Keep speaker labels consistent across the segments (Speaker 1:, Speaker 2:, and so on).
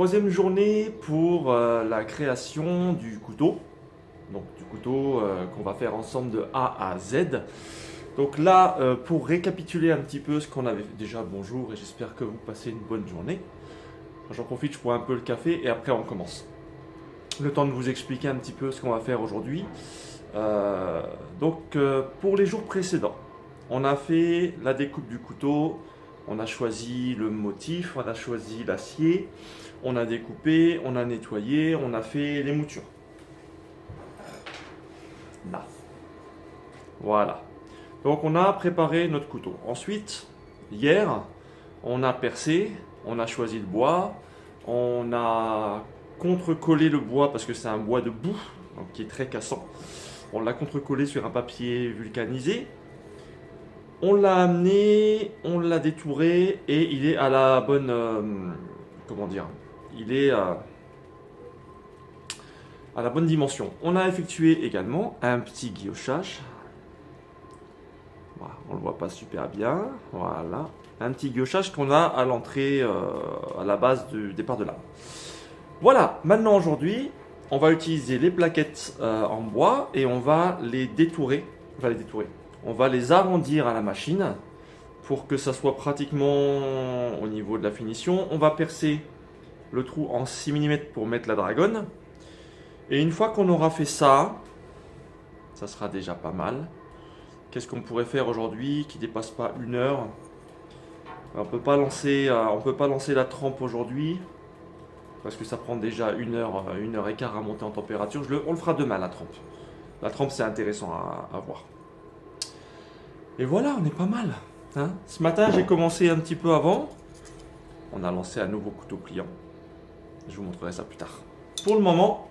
Speaker 1: Troisième journée pour la création du couteau. Donc du couteau qu'on va faire ensemble de A à Z. Donc là, pour récapituler un petit peu ce qu'on avait fait. Déjà, bonjour et j'espère que vous passez une bonne journée. J'en profite, je bois un peu le café et après on commence. Le temps de vous expliquer un petit peu ce qu'on va faire aujourd'hui. Pour les jours précédents, on a fait la découpe du couteau, on a choisi le motif, on a choisi l'acier, on a découpé, on a nettoyé, on a fait les moutures. Là. Voilà. Donc on a préparé notre couteau. Ensuite, hier, on a percé, on a choisi le bois, on a contre-collé le bois parce que c'est un bois de boue, donc qui est très cassant. On l'a contre-collé sur un papier vulcanisé. On l'a amené, on l'a détouré et il est à la bonne... comment dire? Il est à la bonne dimension. On a effectué également un petit guillochage. Voilà, on ne le voit pas super bien. Voilà. Un petit guillochage qu'on a à l'entrée, à la base du départ de l'arme. Voilà, maintenant aujourd'hui, on va utiliser les plaquettes en bois et on va les détourer. On va les arrondir à la machine pour que ça soit pratiquement au niveau de la finition. On va percer le trou en 6 mm pour mettre la dragonne. Et une fois qu'on aura fait ça, ça sera déjà pas mal. Qu'est-ce qu'on pourrait faire aujourd'hui qui ne dépasse pas 1 heure? On peut pas lancer la trempe aujourd'hui parce que ça prend déjà 1 heure, 1 heure et quart à monter en température. On le fera demain la trempe. La trempe c'est intéressant à voir. Et voilà, on est pas mal. Hein, ce matin j'ai commencé un petit peu avant. On a lancé un nouveau couteau pliant. Je vous montrerai ça plus tard. Pour le moment,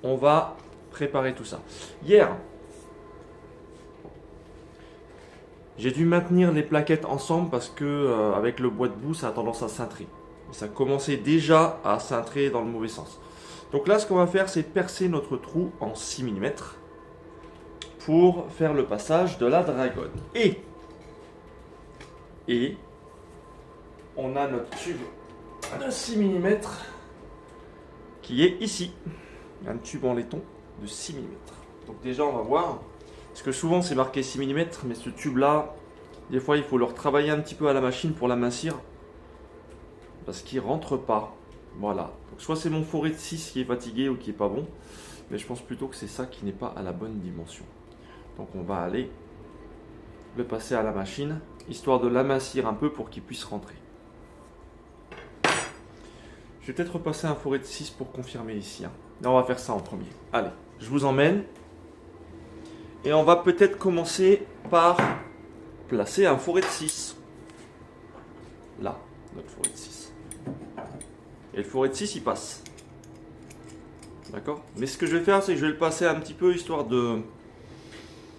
Speaker 1: on va préparer tout ça. Hier, j'ai dû maintenir les plaquettes ensemble parce que avec le bois de boue, ça a tendance à cintrer. Ça commençait déjà à cintrer dans le mauvais sens. Donc là, ce qu'on va faire, c'est percer notre trou en 6 mm pour faire le passage de la dragonne. Et on a notre tube de 6 mm qui est ici. Un tube en laiton de 6 mm. Donc déjà, on va voir. Parce que souvent, c'est marqué 6 mm, mais ce tube-là, des fois, il faut le retravailler un petit peu à la machine pour l'amincir. Parce qu'il ne rentre pas. Voilà. Donc soit c'est mon forêt de 6 qui est fatigué ou qui n'est pas bon. Mais je pense plutôt que c'est ça qui n'est pas à la bonne dimension. Donc on va aller le passer à la machine, histoire de l'amincir un peu pour qu'il puisse rentrer. Je vais peut-être repasser un forêt de 6 pour confirmer ici. Hein. Là, on va faire ça en premier. Allez, je vous emmène. Et on va peut-être commencer par placer un forêt de 6. Là, notre forêt de 6. Et le forêt de 6, il passe. D'accord? Mais ce que je vais faire, c'est que je vais le passer un petit peu, histoire de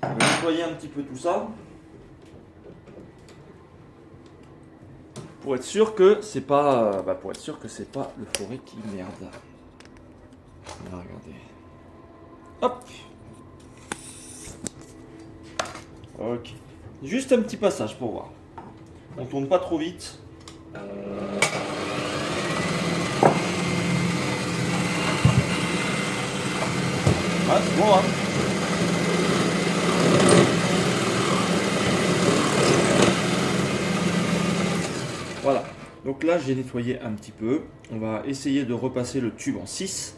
Speaker 1: nettoyer un petit peu tout ça. Pour être sûr que c'est pas, le forêt qui merde. Voilà, regardez. Hop. Ok. Juste un petit passage pour voir. On tourne pas trop vite. Ouais, c'est bon, hein. Voilà. Donc là, j'ai nettoyé un petit peu. On va essayer de repasser le tube en 6.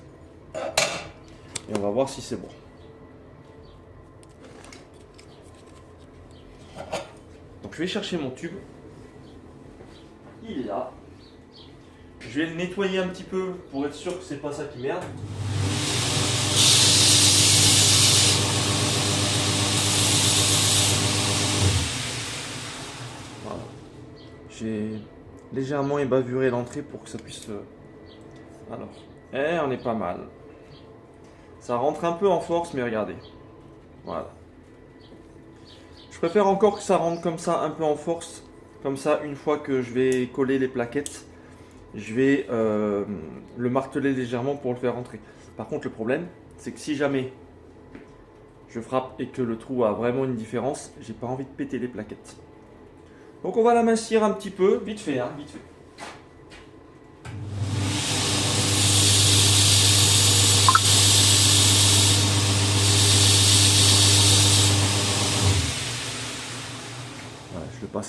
Speaker 1: Et on va voir si c'est bon. Donc je vais chercher mon tube. Il est là. Je vais le nettoyer un petit peu pour être sûr que c'est pas ça qui merde. Voilà. J'ai légèrement ébavuré l'entrée pour que ça puisse... Alors, on est pas mal. Ça rentre un peu en force, mais regardez. Voilà. Je préfère encore que ça rentre comme ça, un peu en force. Comme ça, une fois que je vais coller les plaquettes, je vais le marteler légèrement pour le faire rentrer. Par contre, le problème, c'est que si jamais je frappe et que le trou a vraiment une différence, j'ai pas envie de péter les plaquettes. Donc on va l'amincir un petit peu, vite fait, hein, vite fait.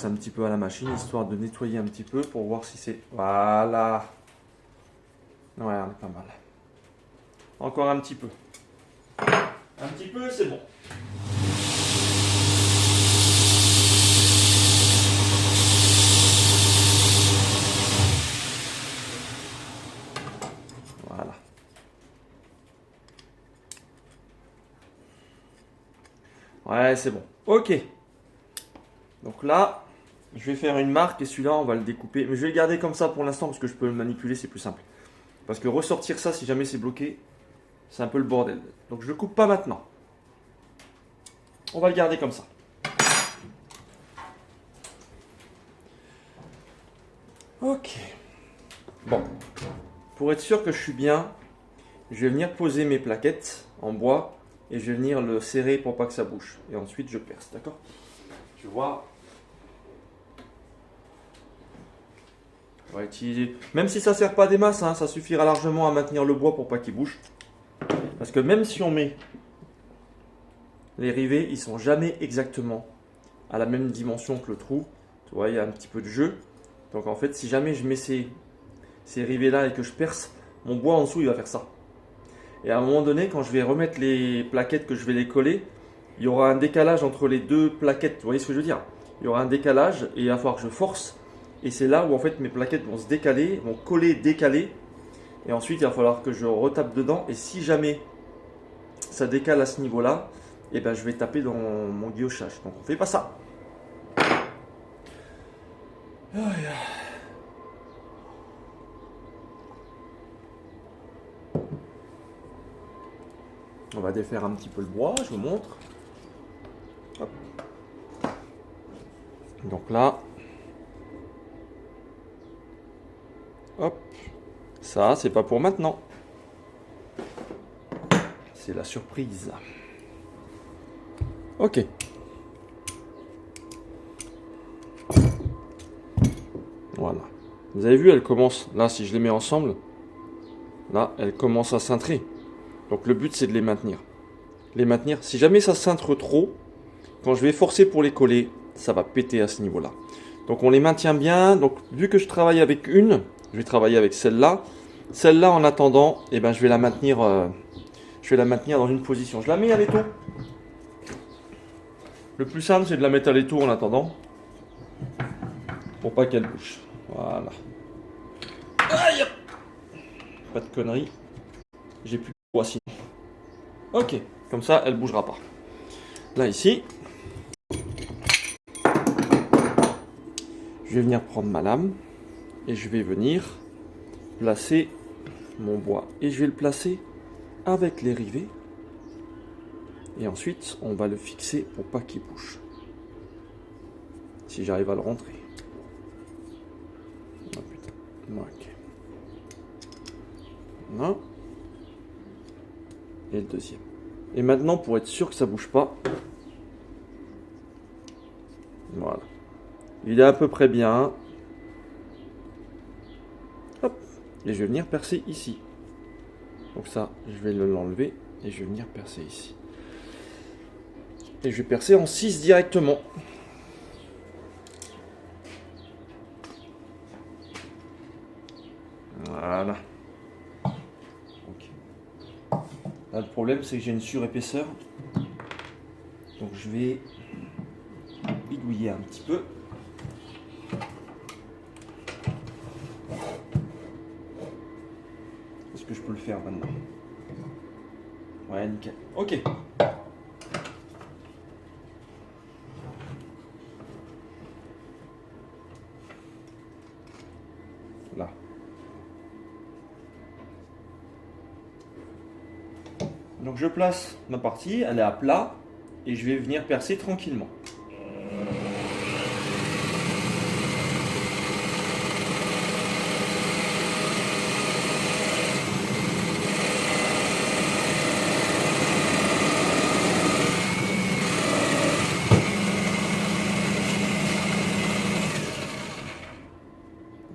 Speaker 1: passe un petit peu à la machine, histoire de nettoyer un petit peu pour voir si c'est... Voilà. Ouais, on est pas mal. Encore un petit peu. Un petit peu, c'est bon. Voilà. Ouais, c'est bon. Ok. Donc là, je vais faire une marque et celui-là, on va le découper. Mais je vais le garder comme ça pour l'instant parce que je peux le manipuler, c'est plus simple. Parce que ressortir ça, si jamais c'est bloqué, c'est un peu le bordel. Donc je le coupe pas maintenant. On va le garder comme ça. Ok. Bon. Pour être sûr que je suis bien, je vais venir poser mes plaquettes en bois et je vais venir le serrer pour pas que ça bouge. Et ensuite, je perce, d'accord? Tu vois. On va utiliser... Même si ça ne sert pas des masses, hein, ça suffira largement à maintenir le bois pour pas qu'il bouge. Parce que même si on met les rivets, ils sont jamais exactement à la même dimension que le trou. Tu vois, il y a un petit peu de jeu. Donc en fait, si jamais je mets ces rivets là et que je perce, mon bois en dessous il va faire ça. Et à un moment donné, quand je vais remettre les plaquettes, que je vais les coller, il y aura un décalage entre les deux plaquettes. Vous voyez ce que je veux dire? Il y aura un décalage et il va falloir que je force. Et c'est là où en fait mes plaquettes vont se décaler, vont coller, décaler. Et ensuite il va falloir que je retape dedans. Et si jamais ça décale à ce niveau-là, et ben je vais taper dans mon guillochage. Donc on fait pas ça. On va défaire un petit peu le bois, je vous montre. Hop. Donc là, hop, ça c'est pas pour maintenant. C'est la surprise. Ok. Voilà. Vous avez vu, elle commence, là si je les mets ensemble, là elle commence à cintrer. Donc le but c'est de les maintenir. Les maintenir. Si jamais ça cintre trop, quand je vais forcer pour les coller, ça va péter à ce niveau-là. Donc on les maintient bien. Donc vu que je travaille avec une, je vais travailler avec celle-là. Celle-là en attendant, eh ben, je vais la maintenir dans une position. Je la mets à l'étau. Le plus simple c'est de la mettre à l'étau en attendant. Pour pas qu'elle bouge. Voilà. Aïe! Pas de conneries. J'ai plus de poids sinon. Ok, comme ça elle bougera pas. Là ici, je vais venir prendre ma lame et je vais venir placer mon bois. Et je vais le placer avec les rivets. Et ensuite, on va le fixer pour pas qu'il bouge. Si j'arrive à le rentrer. Oh putain. Ok. Non. Et le deuxième. Et maintenant, pour être sûr que ça bouge pas, voilà. Il est à peu près bien. Hop. Et je vais venir percer ici. Donc ça, je vais l'enlever et je vais venir percer ici. Et je vais percer en 6 directement. Voilà. Ok. Là, le problème, c'est que j'ai une surépaisseur. Donc je vais bidouiller un petit peu. Est-ce que je peux le faire maintenant? Ouais, nickel. Ok. Là. Donc je place ma partie, elle est à plat, et je vais venir percer tranquillement.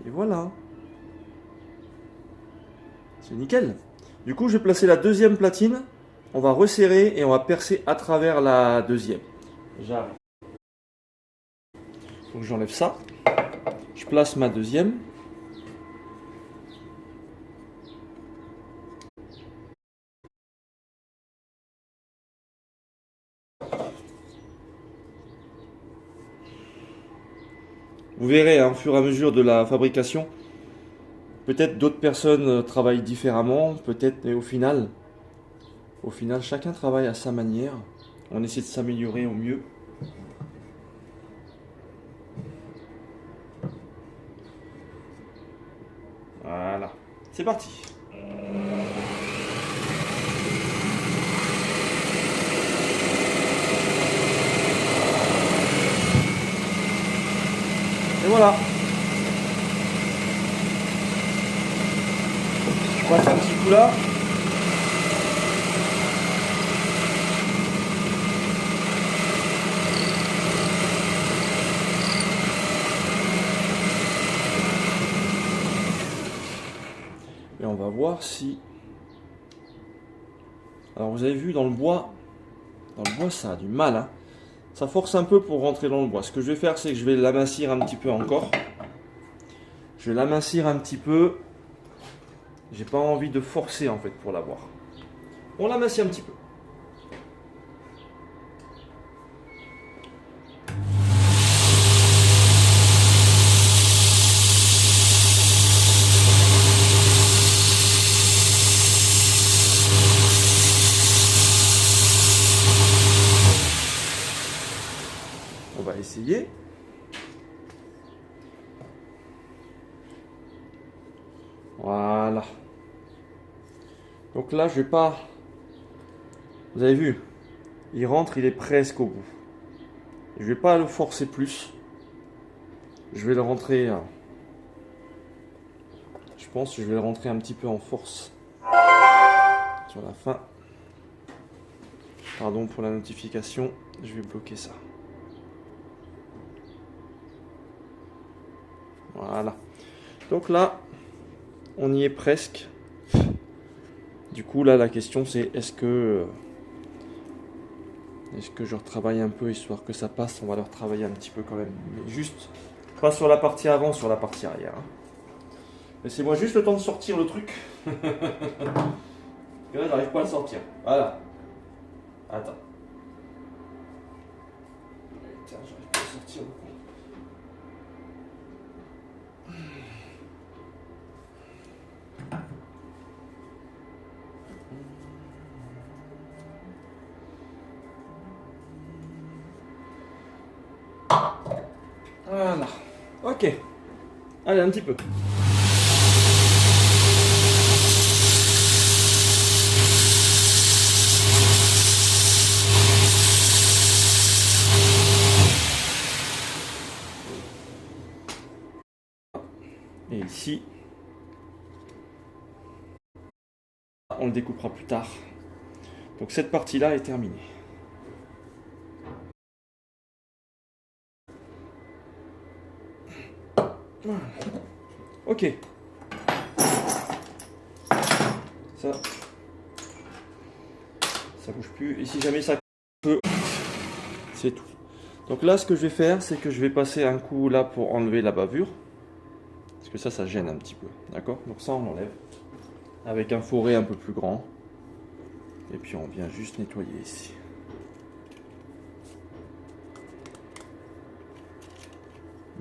Speaker 1: Et voilà. C'est nickel. Du coup, je vais placer la deuxième platine. On va resserrer et on va percer à travers la deuxième. J'arrive. Donc j'enlève ça. Je place ma deuxième. Vous verrez, hein, au fur et à mesure de la fabrication, peut-être d'autres personnes travaillent différemment, peut-être, mais au final, chacun travaille à sa manière. On essaie de s'améliorer au mieux. Voilà, c'est parti. Et voilà. Je passe un petit coup là. Et on va voir si... Alors vous avez vu dans le bois ça a du mal, hein. Ça force un peu pour rentrer dans le bois. Ce que je vais faire, c'est que je vais l'amincir un petit peu encore. Je vais l'amincir un petit peu. J'ai pas envie de forcer en fait pour l'avoir. On l'amincit un petit peu. On va essayer. Voilà. Donc là, je vais pas... Vous avez vu, il rentre, il est presque au bout. Je vais pas le forcer plus. Je vais le rentrer... Je pense que je vais le rentrer un petit peu en force. Sur la fin. Pardon pour la notification. Je vais bloquer ça. Voilà. Donc là, on y est presque. Du coup, là, la question c'est est-ce que je retravaille un peu histoire que ça passe? On va le retravailler un petit peu quand même. Mais juste, pas sur la partie avant, sur la partie arrière. Hein. Laissez-moi juste le temps de sortir le truc. Là, j'arrive pas à le sortir. Voilà. Attends. Tiens, j'arrive pas à le sortir le coup. Voilà. Ok. Allez, un petit peu. Et ici, on le découpera plus tard. Donc cette partie-là est terminée. Ok. Ça bouge plus. Et si jamais ça peut, c'est tout. Donc là, ce que je vais faire, c'est que je vais passer un coup là pour enlever la bavure. Parce que ça gêne un petit peu. D'accord? Donc ça, on enlève. Avec un fourré un peu plus grand. Et puis on vient juste nettoyer ici.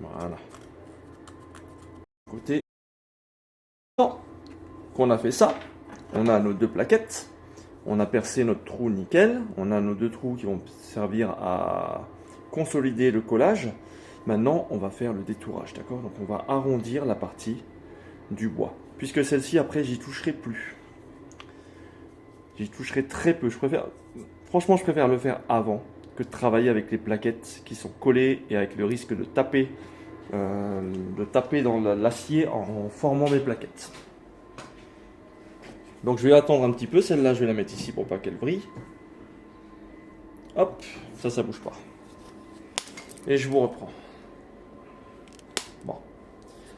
Speaker 1: Voilà. Côté. Qu'on a fait ça, on a nos deux plaquettes. On a percé notre trou nickel. On a nos deux trous qui vont servir à consolider le collage. Maintenant, on va faire le détourage, d'accord? Donc on va arrondir la partie du bois. Puisque celle-ci, après, j'y toucherai plus. J'y toucherai très peu. Franchement, je préfère le faire avant que de travailler avec les plaquettes qui sont collées et avec le risque de taper dans l'acier en formant des plaquettes. Donc je vais attendre un petit peu. Celle-là, je vais la mettre ici pour pas qu'elle brille. Hop, ça bouge pas. Et je vous reprends. Bon.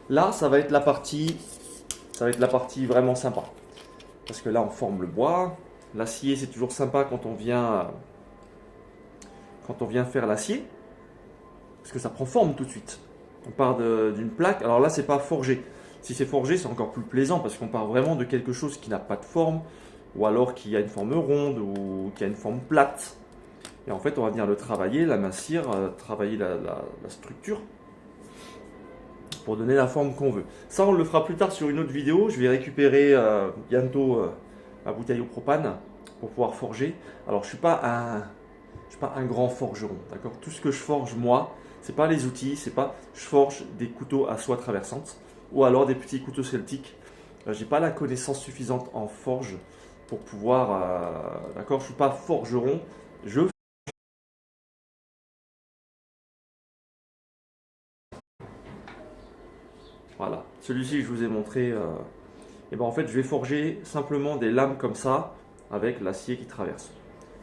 Speaker 1: Là, ça va être la partie vraiment sympa. Parce que là, on forme le bois. L'acier, c'est toujours sympa quand on vient faire l'acier. parce que ça prend forme tout de suite. On part d'une plaque, alors là c'est pas forgé. Si c'est forgé, c'est encore plus plaisant parce qu'on part vraiment de quelque chose qui n'a pas de forme, ou alors qui a une forme ronde, ou qui a une forme plate. Et en fait, on va venir le travailler, l'amincir, travailler la structure pour donner la forme qu'on veut. Ça, on le fera plus tard sur une autre vidéo. Je vais récupérer bientôt ma bouteille au propane pour pouvoir forger. Alors, je suis pas un grand forgeron, d'accord. Tout ce que je forge moi, c'est pas les outils, c'est pas. Je forge des couteaux à soie traversante ou alors des petits couteaux celtiques. J'ai pas la connaissance suffisante en forge pour pouvoir, d'accord. Je suis pas forgeron. Je Voilà, celui-ci que je vous ai montré, et ben en fait je vais forger simplement des lames comme ça avec l'acier qui traverse.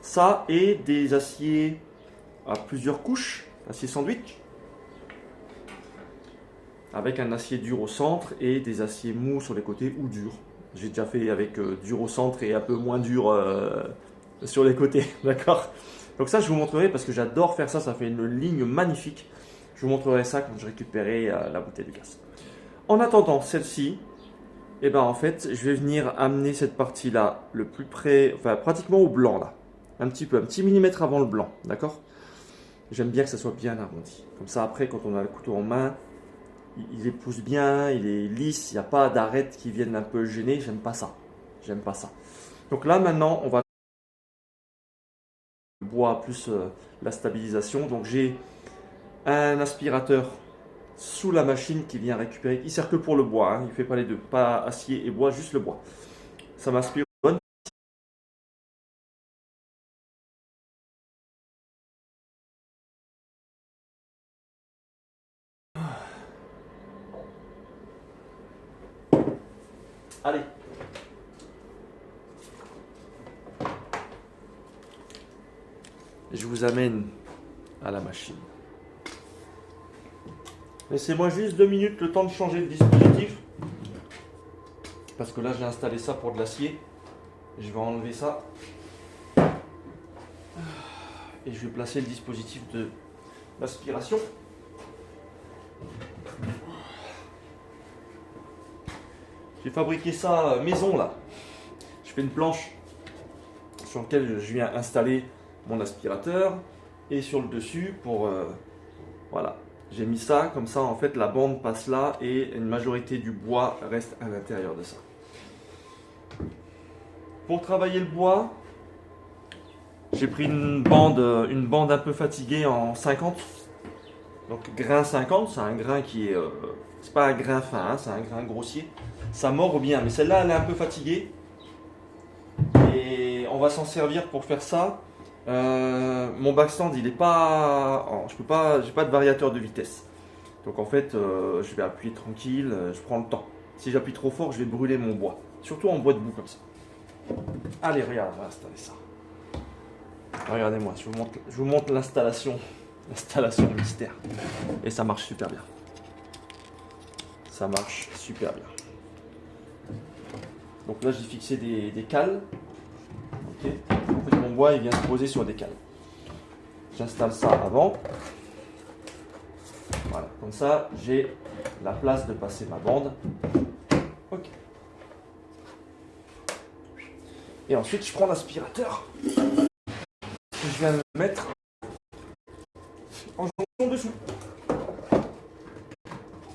Speaker 1: Ça et des aciers à plusieurs couches, acier sandwich, avec un acier dur au centre et des aciers mous sur les côtés ou durs. J'ai déjà fait avec dur au centre et un peu moins dur sur les côtés, d'accord. Donc ça je vous montrerai parce que j'adore faire ça, ça fait une ligne magnifique. Je vous montrerai ça quand je récupérerai la bouteille de gaz. En attendant celle-ci, et ben en fait, je vais venir amener cette partie-là le plus près, enfin pratiquement au blanc là. Un petit millimètre avant le blanc, d'accord? J'aime bien que ça soit bien arrondi. Comme ça après, quand on a le couteau en main, il épouse bien, il est lisse, il n'y a pas d'arêtes qui viennent un peu gêner. J'aime pas ça. J'aime pas ça. Donc là maintenant, on va le bois plus la stabilisation. Donc j'ai un aspirateur sous la machine qui vient récupérer. Il sert que pour le bois, hein. Il ne fait pas les deux, pas acier et bois, juste le bois. Ça m'aspire bonne. Allez. Je vous amène à la machine. Laissez-moi juste 2 minutes le temps de changer le dispositif. Parce que là j'ai installé ça pour de l'acier. Je vais enlever ça. Et je vais placer le dispositif de l'aspiration. J'ai fabriqué ça maison là. Je fais une planche sur laquelle je viens installer mon aspirateur. Et sur le dessus pour... voilà. J'ai mis ça, comme ça en fait la bande passe là et une majorité du bois reste à l'intérieur de ça. Pour travailler le bois, j'ai pris une bande un peu fatiguée en 50. Donc grain 50, c'est un grain qui est... c'est pas un grain fin, hein, c'est un grain grossier. Ça mord bien, mais celle-là elle est un peu fatiguée. Et on va s'en servir pour faire ça. Mon backstand il est pas, j'ai pas de variateur de vitesse. Donc en fait, je vais appuyer tranquille, je prends le temps. Si j'appuie trop fort, je vais brûler mon bois. Surtout en bois debout comme ça. Allez, regarde, on va installer ça. Regardez-moi, je vous montre l'installation. L'installation mystère. Et ça marche super bien. Ça marche super bien. Donc là, j'ai fixé des cales. Ok. En fait, mon bois, il vient se poser sur des cales. J'installe ça avant. Voilà, comme ça, j'ai la place de passer ma bande. Ok. Et ensuite, je prends l'aspirateur. Je viens le mettre en jonction dessous.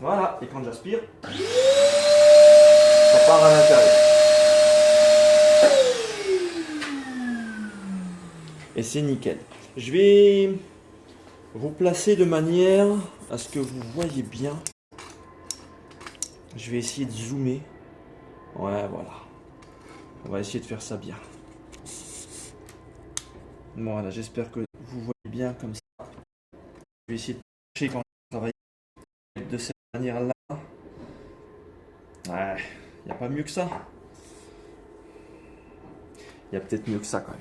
Speaker 1: Voilà, et quand j'aspire, ça part à l'intérieur. Et c'est nickel. Je vais vous placer de manière à ce que vous voyez bien. Je vais essayer de zoomer. Ouais, voilà. On va essayer de faire ça bien. Voilà, j'espère que vous voyez bien comme ça. Je vais essayer de toucher quand je travaille de cette manière-là. Ouais, il n'y a pas mieux que ça. Il y a peut-être mieux que ça quand même.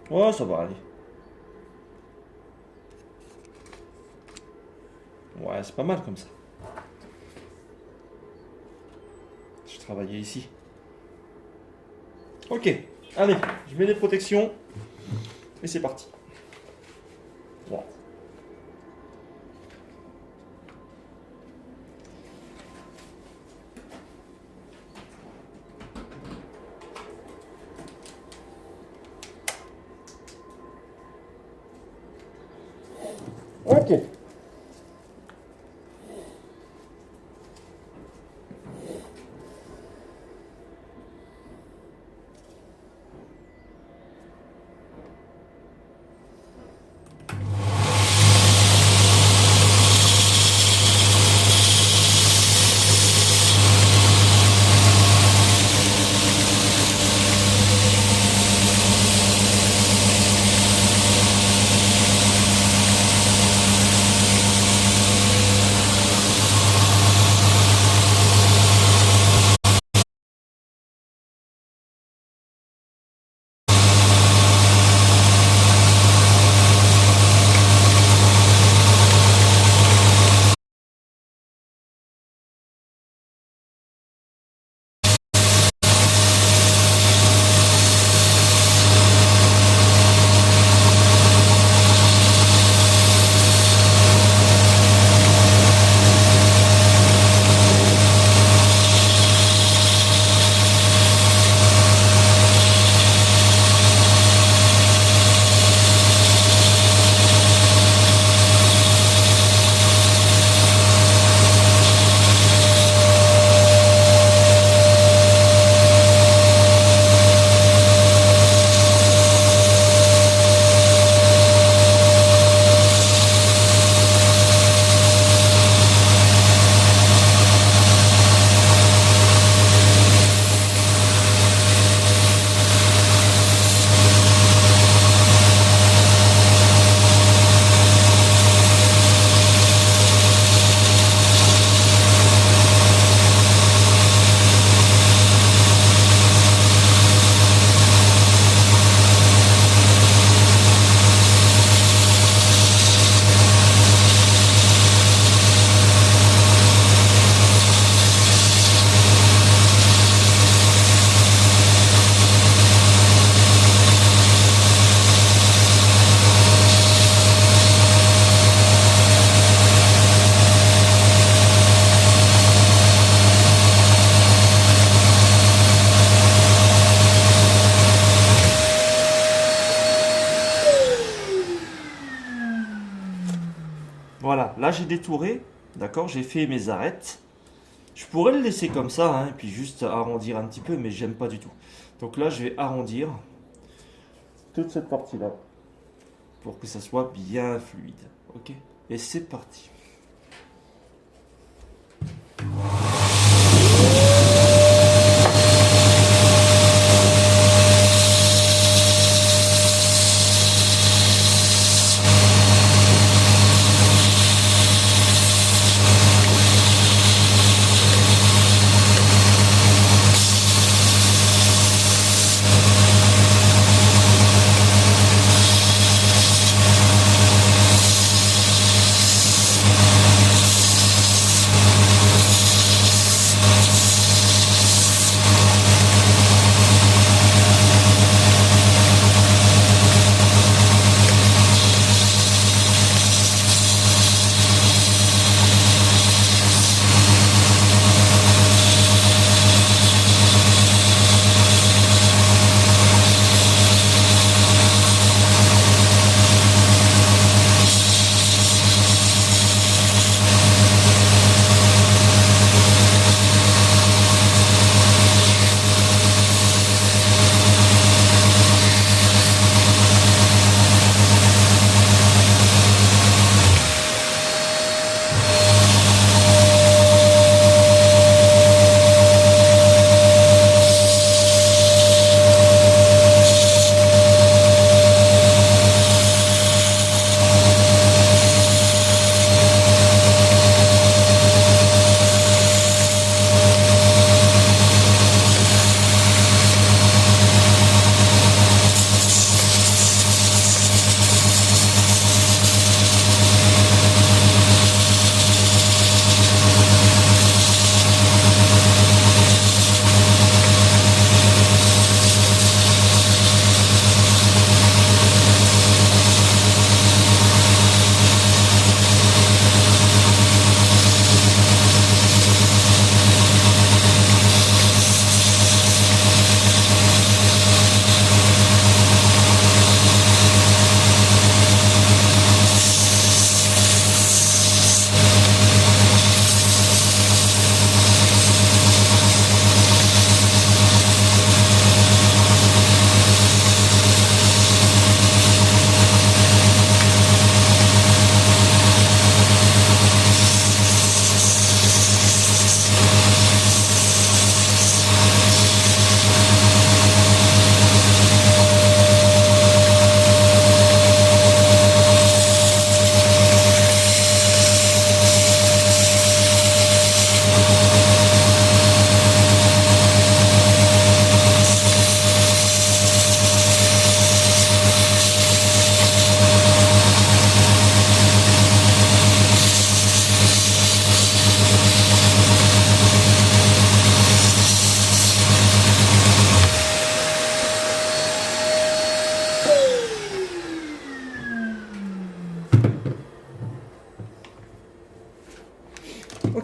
Speaker 1: Ouais, ça va aller. Ouais, c'est pas mal comme ça. Je travaillais ici. Ok, allez, je mets les protections et c'est parti. Wow. Ok. Voilà, là j'ai détouré, d'accord, j'ai fait mes arêtes. Je pourrais le laisser comme ça, hein, et puis juste arrondir un petit peu, mais j'aime pas du tout. Donc là, je vais arrondir toute cette partie-là pour que ça soit bien fluide. Ok? Et c'est parti.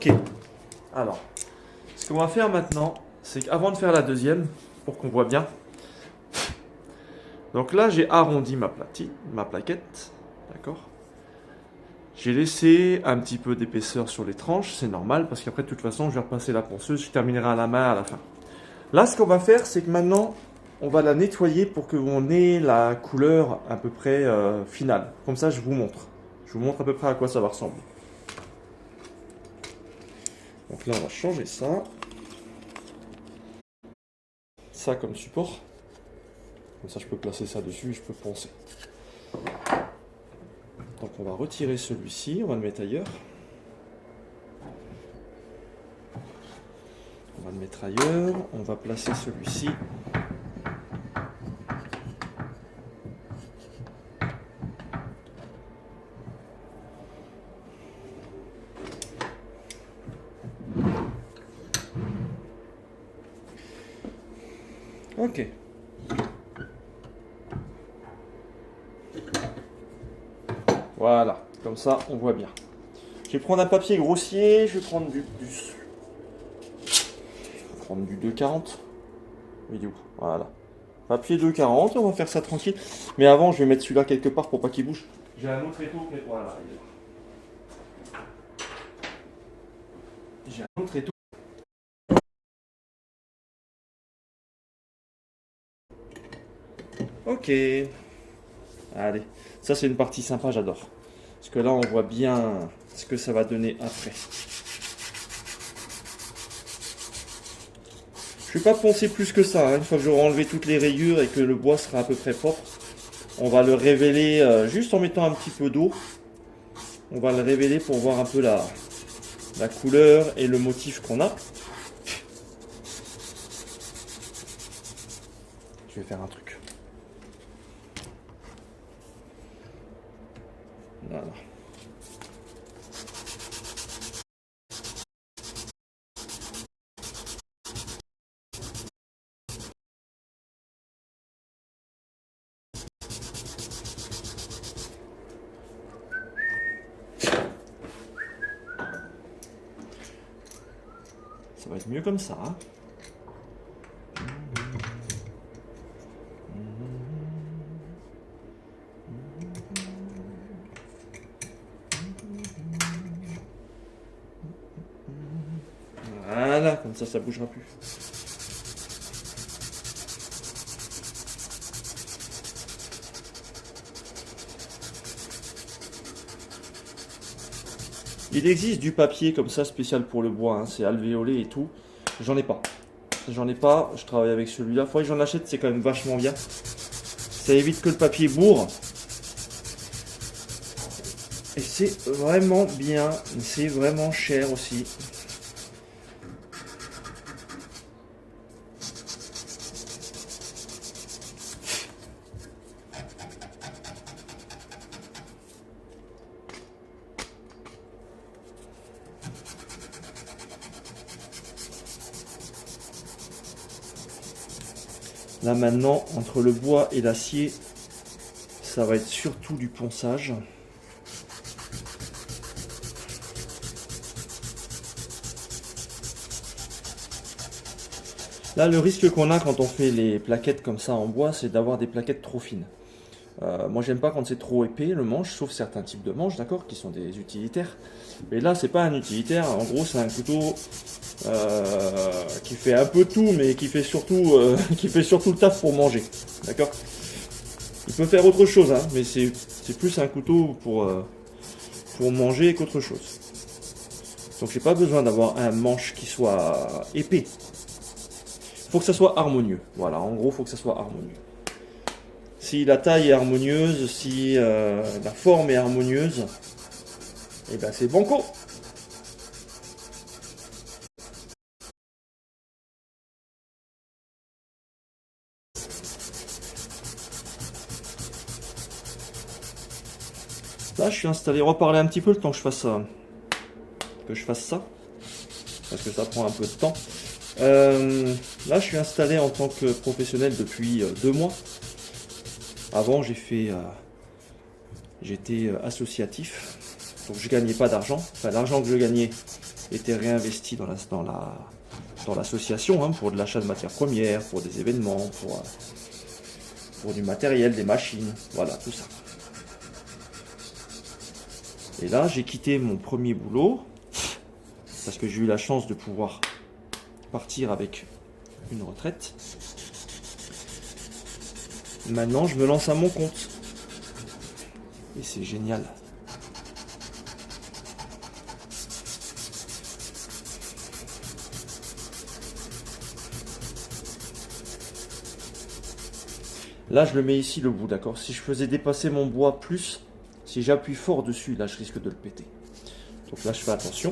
Speaker 1: Ok. Alors, ce qu'on va faire maintenant, c'est qu'avant de faire la deuxième, pour qu'on voit bien, donc là j'ai arrondi ma plaquette, d'accord. J'ai laissé un petit peu d'épaisseur sur les tranches, c'est normal, parce qu'après de toute façon je vais repasser la ponceuse, je terminerai à la main à la fin. Là ce qu'on va faire, c'est que maintenant, on va la nettoyer pour qu'on ait la couleur à peu près finale. Comme ça je vous montre. Je vous montre à peu près à quoi ça va ressembler. Donc là on va changer ça. Ça comme support. Comme ça je peux placer ça dessus et je peux poncer. Donc on va retirer celui-ci, on va le mettre ailleurs. On va le mettre ailleurs, on va placer celui-ci. Ok. Voilà, comme ça on voit bien. Je vais prendre un papier grossier, je vais prendre du 2,40. Oui, du coup, voilà. Papier 2,40, on va faire ça tranquille. Mais avant, je vais mettre celui-là quelque part pour pas qu'il bouge. J'ai un autre étau, mais voilà, il est là. J'ai un autre étau. Ok. Allez, ça c'est une partie sympa, j'adore. Parce que là, on voit bien ce que ça va donner après. Je ne vais pas poncer plus que ça, hein. Une fois que j'aurai enlevé toutes les rayures et que le bois sera à peu près propre, on va le révéler juste en mettant un petit peu d'eau. On va le révéler pour voir un peu la couleur et le motif qu'on a. Je vais faire un truc. Voilà. Ça va être mieux comme ça. Hein. Voilà, comme ça bougera plus. Il existe du papier comme ça spécial pour le bois, hein, c'est alvéolé et tout. J'en ai pas. Je travaille avec celui-là. Faudrait que j'en achète, c'est quand même vachement bien. Ça évite que le papier bourre. Et c'est vraiment bien, c'est vraiment cher aussi. Là maintenant, entre le bois et l'acier, ça va être surtout du ponçage. Là, le risque qu'on a quand on fait les plaquettes comme ça en bois, c'est d'avoir des plaquettes trop fines. Moi, j'aime pas quand c'est trop épais le manche, sauf certains types de manches, d'accord, qui sont des utilitaires. Mais là, c'est pas un utilitaire. En gros, c'est un couteau qui fait un peu tout, mais qui fait surtout le taf pour manger, d'accord. Il peut faire autre chose, hein, mais c'est plus un couteau pour manger qu'autre chose. Donc, j'ai pas besoin d'avoir un manche qui soit épais. Faut que ça soit harmonieux. Voilà, en gros, faut que ça soit harmonieux. Si la taille est harmonieuse, si la forme est harmonieuse, et ben c'est banco. Là, je suis installé. On va parler un petit peu le temps que je fasse ça. Parce que ça prend un peu de temps. Là, je suis installé en tant que professionnel depuis 2 mois. Avant, j'étais associatif, donc je gagnais pas d'argent. Enfin, l'argent que je gagnais, été réinvesti dans l'association, hein, pour de l'achat de matières premières, pour des événements, pour du matériel, des machines, voilà, tout ça. Et là, j'ai quitté mon premier boulot, parce que j'ai eu la chance de pouvoir partir avec une retraite. Maintenant, je me lance à mon compte. Et c'est génial. Là, je le mets ici, le bout, d'accord? Si je faisais dépasser mon bois plus, si j'appuie fort dessus, là, je risque de le péter. Donc là, je fais attention.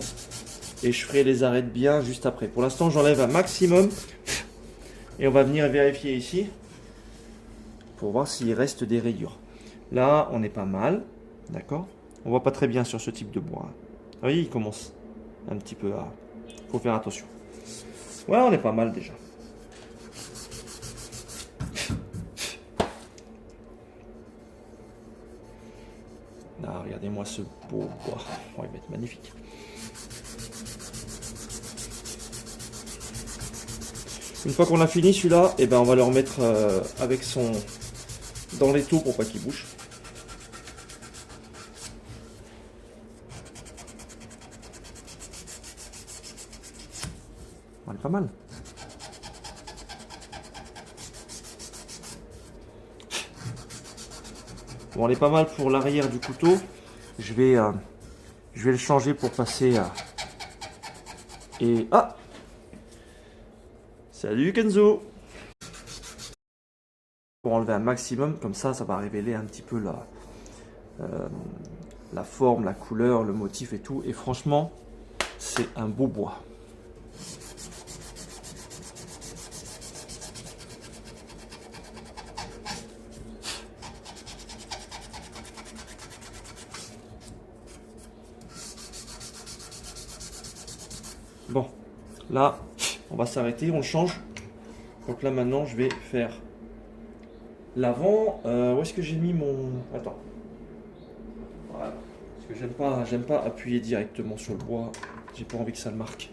Speaker 1: Et je ferai les arêtes bien juste après. Pour l'instant, j'enlève un maximum. Et on va venir vérifier ici pour voir s'il reste des rayures. Là, on est pas mal, d'accord? On voit pas très bien sur ce type de bois. Vous voyez, il commence un petit peu à... Faut faire attention. Ouais, on est pas mal déjà. Ah, regardez-moi ce beau bois. Oh, il va être magnifique. Une fois qu'on a fini celui-là, eh ben on va le remettre avec son dans l'étau pour pas qu'il bouge. On est pas mal. Bon, on est pas mal pour l'arrière du couteau. Je vais le changer pour passer à... Et... Ah! Salut Kenzo! Pour enlever un maximum, comme ça va révéler un petit peu la forme, la couleur, le motif et tout. Et franchement, c'est un beau bois. Bon, là, on va s'arrêter, on le change. Donc là, maintenant, je vais faire l'avant. Où est-ce que j'ai mis mon... Attends. Voilà. Parce que j'aime pas appuyer directement sur le bois. J'ai pas envie que ça le marque.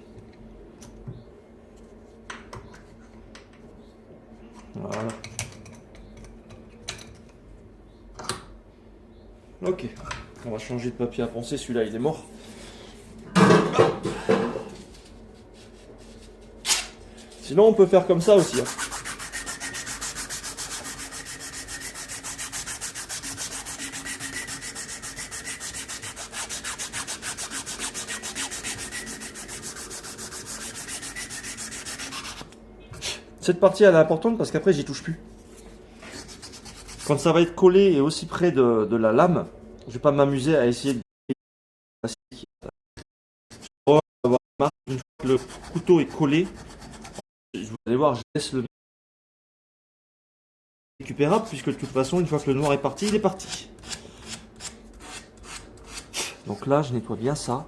Speaker 1: Voilà. Ok. On va changer de papier à poncer. Celui-là, il est mort. Sinon, on peut faire comme ça aussi. Hein. Cette partie, elle est importante parce qu'après, j'y touche plus. Quand ça va être collé et aussi près de la lame, je vais pas m'amuser à essayer de... Une fois que le couteau est collé, vous allez voir, je laisse le récupérable puisque de toute façon, une fois que le noir est parti, il est parti. Donc là, je nettoie bien ça.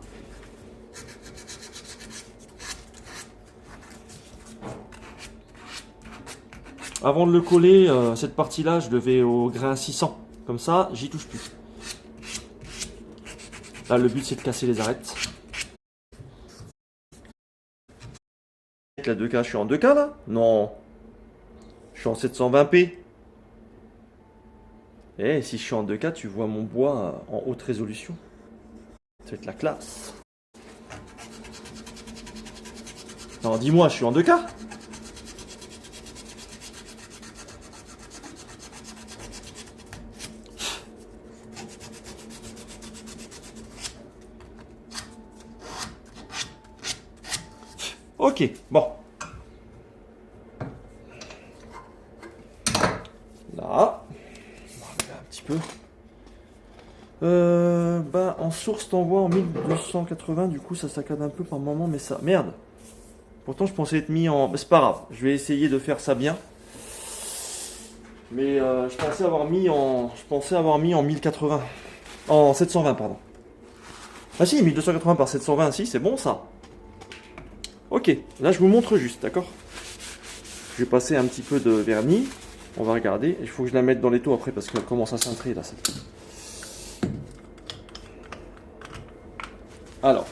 Speaker 1: Avant de le coller, cette partie-là, je le vais au grain 600. Comme ça, j'y touche plus. Là, le but, c'est de casser les arêtes. La 2K, je suis en 2K là? Non. Je suis en 720p. Et si je suis en 2K, tu vois mon bois en haute résolution. Ça va être la classe. Non, dis-moi, je suis en 2K? Ok, bon. Là, on va regarder un petit peu. Bah, en source, t'envoies en 1280, du coup, ça saccade un peu par moment, mais ça... Merde. Pourtant, je pensais être mis en... Mais c'est pas grave, je vais essayer de faire ça bien. Mais je pensais avoir mis en 1080. En 720, pardon. Ah si, 1280 par 720, si, c'est bon ça. Ok, là je vous montre juste, d'accord? Je vais passer un petit peu de vernis. On va regarder. Il faut que je la mette dans l'étau après parce qu'elle commence à cintrer là. Alors.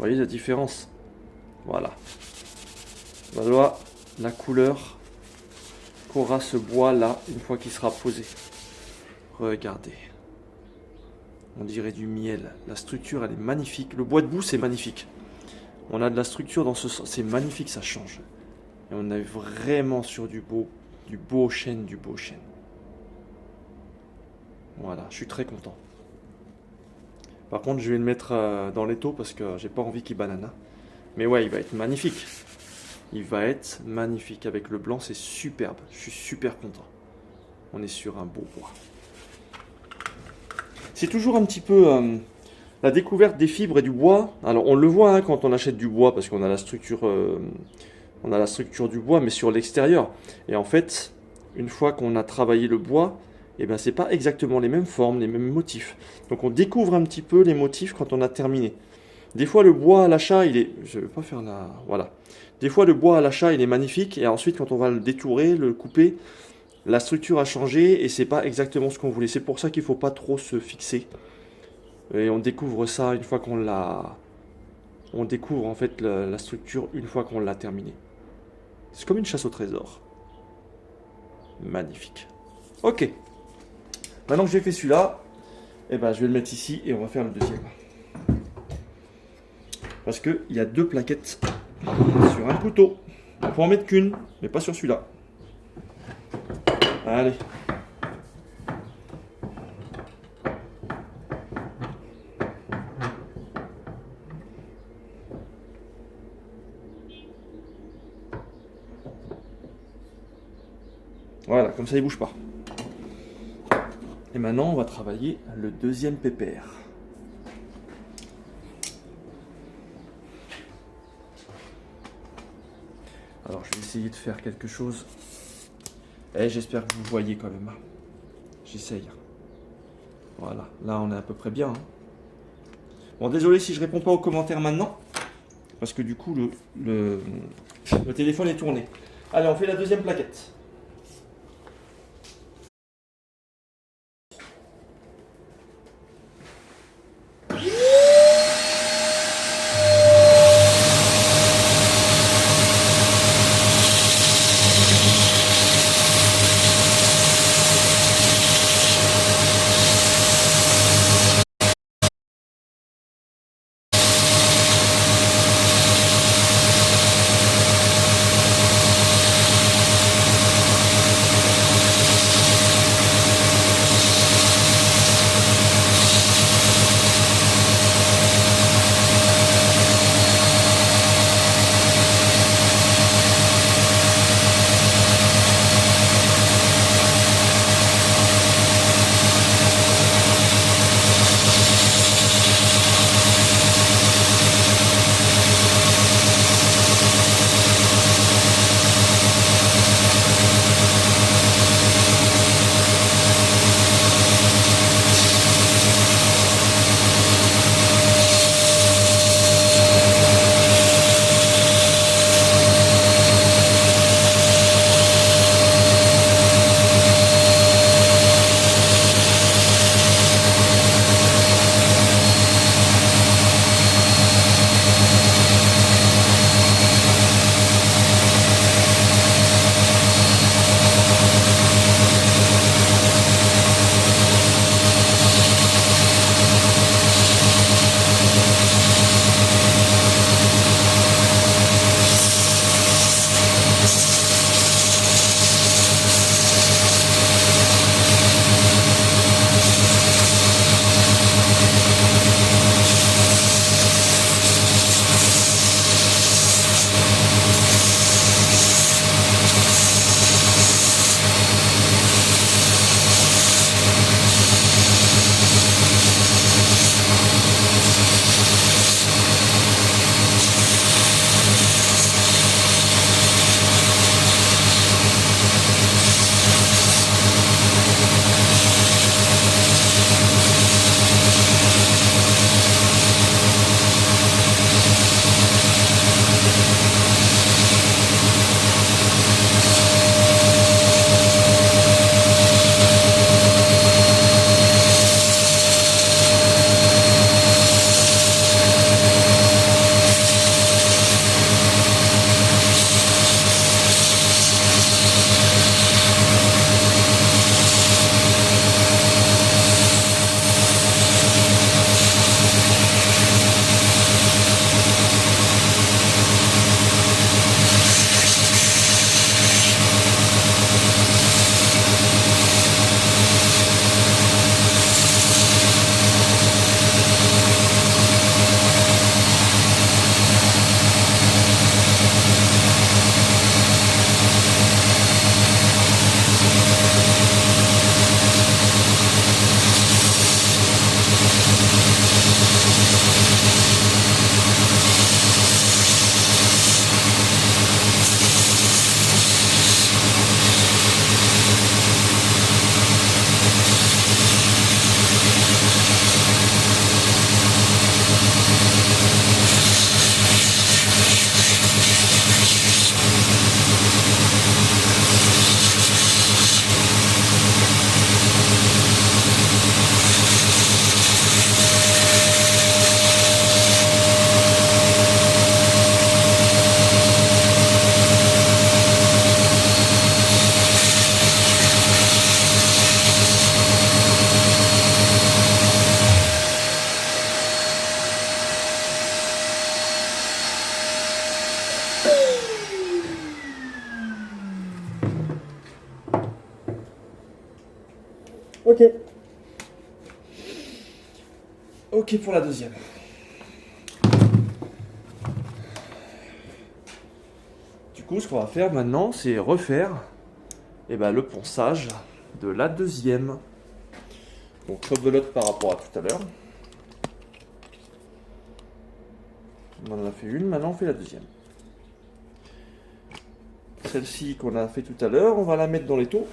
Speaker 1: voyez la différence? Voilà. Voilà la couleur qu'aura ce bois là une fois qu'il sera posé. Regardez. On dirait du miel. La structure elle est magnifique. Le bois debout c'est magnifique. On a de la structure dans ce sens. C'est magnifique, ça change. Et on est vraiment sur du beau chêne, du beau chêne. Voilà, je suis très content. Par contre, je vais le mettre dans l'étau parce que j'ai pas envie qu'il banane. Mais ouais, il va être magnifique. Il va être magnifique avec le blanc, c'est superbe. Je suis super content. On est sur un beau bois. C'est toujours un petit peu la découverte des fibres et du bois. Alors on le voit hein, quand on achète du bois parce qu'on a la structure, du bois, mais sur l'extérieur. Et en fait, une fois qu'on a travaillé le bois, et ben c'est pas exactement les mêmes formes, les mêmes motifs. Donc on découvre un petit peu les motifs quand on a terminé. Des fois le bois à l'achat, il est, je vais pas faire la, voilà. Des fois le bois à l'achat, il est magnifique et ensuite quand on va le détourer, le couper, la structure a changé et c'est pas exactement ce qu'on voulait. C'est pour ça qu'il faut pas trop se fixer. Et on découvre ça une fois qu'on l'a, on découvre en fait la structure une fois qu'on l'a terminé. C'est comme une chasse au trésor. Magnifique. Ok. Maintenant que j'ai fait celui-là, eh ben, je vais le mettre ici et on va faire le deuxième. Parce qu'il y a deux plaquettes sur un couteau. On peut en mettre qu'une, mais pas sur celui-là. Allez. Voilà, comme ça il bouge pas. Et maintenant on va travailler le deuxième pépère. Alors je vais essayer de faire quelque chose. Et j'espère que vous voyez quand même. J'essaye. Voilà, là on est à peu près bien. Hein. Bon, désolé si je réponds pas aux commentaires maintenant. Parce que du coup le téléphone est tourné. Allez, on fait la deuxième plaquette. Ok. Ok pour la deuxième. Du coup, ce qu'on va faire maintenant, c'est refaire le ponçage de la deuxième. Donc, rebelote par rapport à tout à l'heure. On en a fait une, maintenant on fait la deuxième. Celle-ci qu'on a fait tout à l'heure, on va la mettre dans les taux.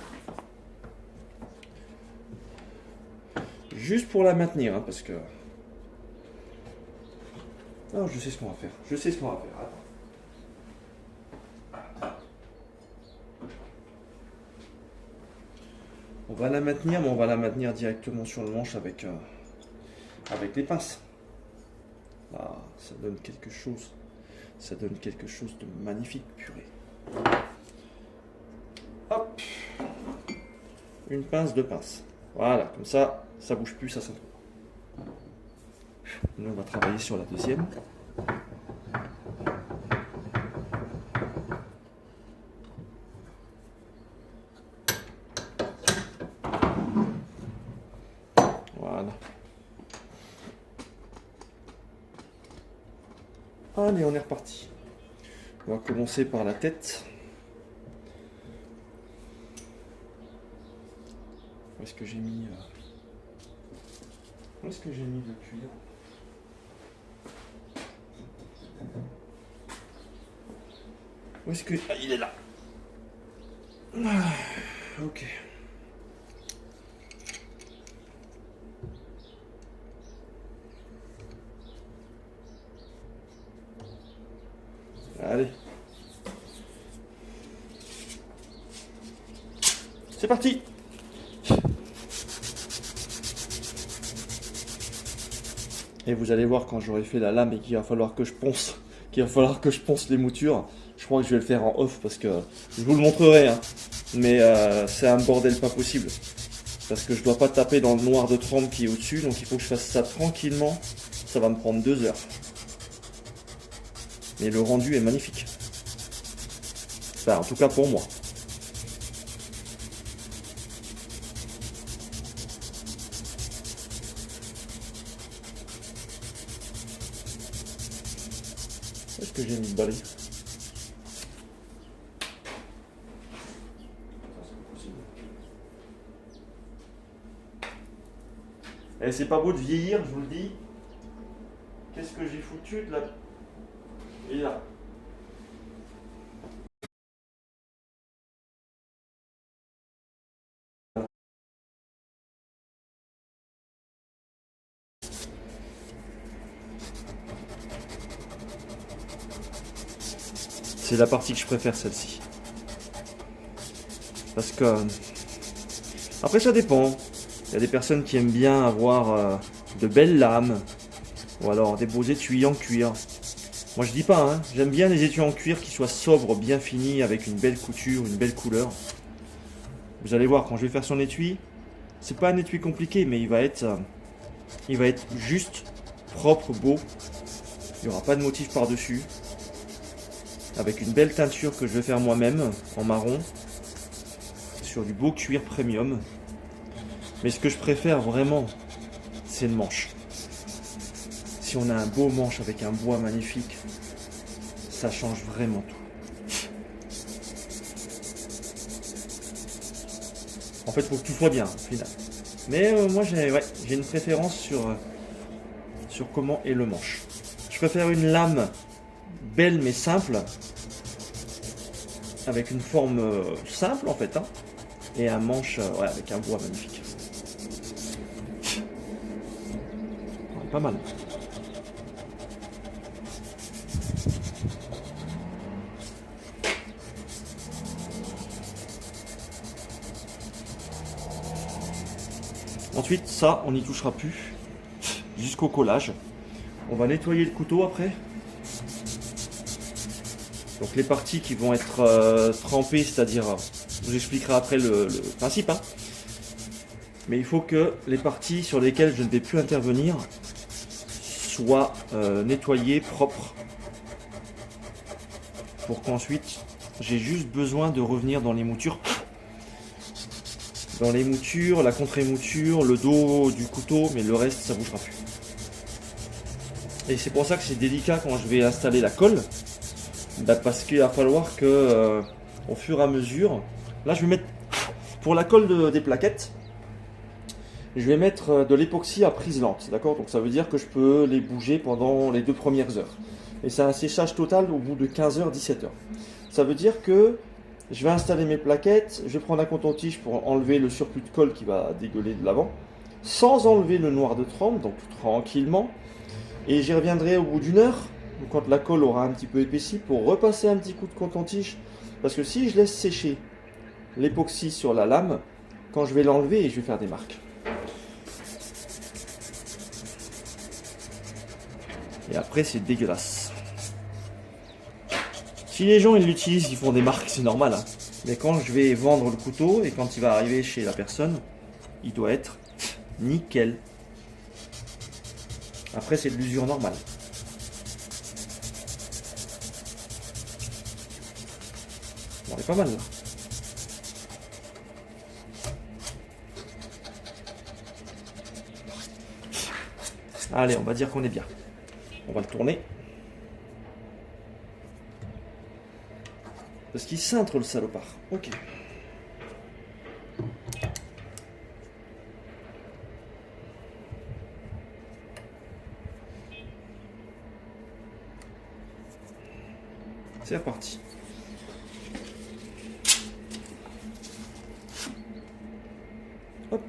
Speaker 1: Juste pour la maintenir, hein, parce que... Non, je sais ce qu'on va faire. Je sais ce qu'on va faire. Attends. On va la maintenir, mais on va la maintenir directement sur le manche avec les pinces. Ah, ça donne quelque chose. Ça donne quelque chose de magnifique, purée. Hop. Une pince, deux pinces. Voilà, comme ça, ça bouge plus, ça s'entoure. Nous, on va travailler sur la deuxième. Voilà. Allez, on est reparti. On va commencer par la tête. Où est-ce que j'ai mis Où est-ce que j'ai mis le cuir? Où est-ce que... Ah, il est là. Ah, ok. Allez. C'est parti. Et vous allez voir quand j'aurai fait la lame et qu'il va falloir que je ponce, les moutures. Je crois que je vais le faire en off parce que je vous le montrerai, hein. Mais c'est un bordel pas possible. Parce que je dois pas taper dans le noir de trempe qui est au-dessus, donc il faut que je fasse ça tranquillement. Ça va me prendre 2 heures. Mais le rendu est magnifique. Enfin, en tout cas pour moi. Est-ce que j'ai mis le balai? Eh, c'est pas beau de vieillir, je vous le dis. Qu'est-ce que j'ai foutu de la... Et là. C'est la partie que je préfère, celle-ci. Parce que... Après, ça dépend. Il y a des personnes qui aiment bien avoir de belles lames. Ou alors des beaux étuis en cuir. Moi, je dis pas, hein. J'aime bien les étuis en cuir qui soient sobres, bien finis, avec une belle couture, une belle couleur. Vous allez voir, quand je vais faire son étui, c'est pas un étui compliqué, mais il va être juste, propre, beau. Il n'y aura pas de motif par-dessus. Avec une belle teinture que je vais faire moi-même, en marron. Sur du beau cuir premium. Mais ce que je préfère vraiment, c'est le manche. Si on a un beau manche avec un bois magnifique, ça change vraiment tout. En fait, il faut que tout soit bien, au final. Mais moi, j'ai une préférence sur comment est le manche. Je préfère une lame belle mais simple, avec une forme simple en fait, hein, et un manche avec un bois magnifique. Pas mal. Ensuite, ça, on n'y touchera plus jusqu'au collage. On va nettoyer le couteau après. Donc les parties qui vont être trempées, c'est-à-dire, je vous expliquerai après le principe, hein. Mais il faut que les parties sur lesquelles je ne vais plus intervenir soient nettoyées, propres, pour qu'ensuite j'ai juste besoin de revenir dans les moutures dans les moutures, la contre-émouture, le dos du couteau, mais le reste ça bougera plus. Et c'est pour ça que c'est délicat quand je vais installer la colle, parce qu'il va falloir que au fur et à mesure, là je vais mettre pour la colle des plaquettes, je vais mettre de l'époxy à prise lente, d'accord? Donc ça veut dire que je peux les bouger pendant les 2 premières heures. Et c'est un séchage total au bout de 15h, 17h. Ça veut dire que je vais installer mes plaquettes, je vais prendre un coton-tige pour enlever le surplus de colle qui va dégueuler de l'avant, sans enlever le noir de trempe, donc tranquillement. Et j'y reviendrai au bout d'une heure, quand la colle aura un petit peu épaissi, pour repasser un petit coup de coton-tige. Parce que si je laisse sécher l'époxy sur la lame, quand je vais l'enlever, je vais faire des marques. Et après, c'est dégueulasse. Si les gens ils l'utilisent, ils font des marques, c'est normal. Hein. Mais quand je vais vendre le couteau et quand il va arriver chez la personne, il doit être nickel. Après, c'est de l'usure normale. Bon, on est pas mal là. Allez, on va dire qu'on est bien. On va le tourner. Parce qu'il cintre le salopard. Ok. C'est reparti. Hop.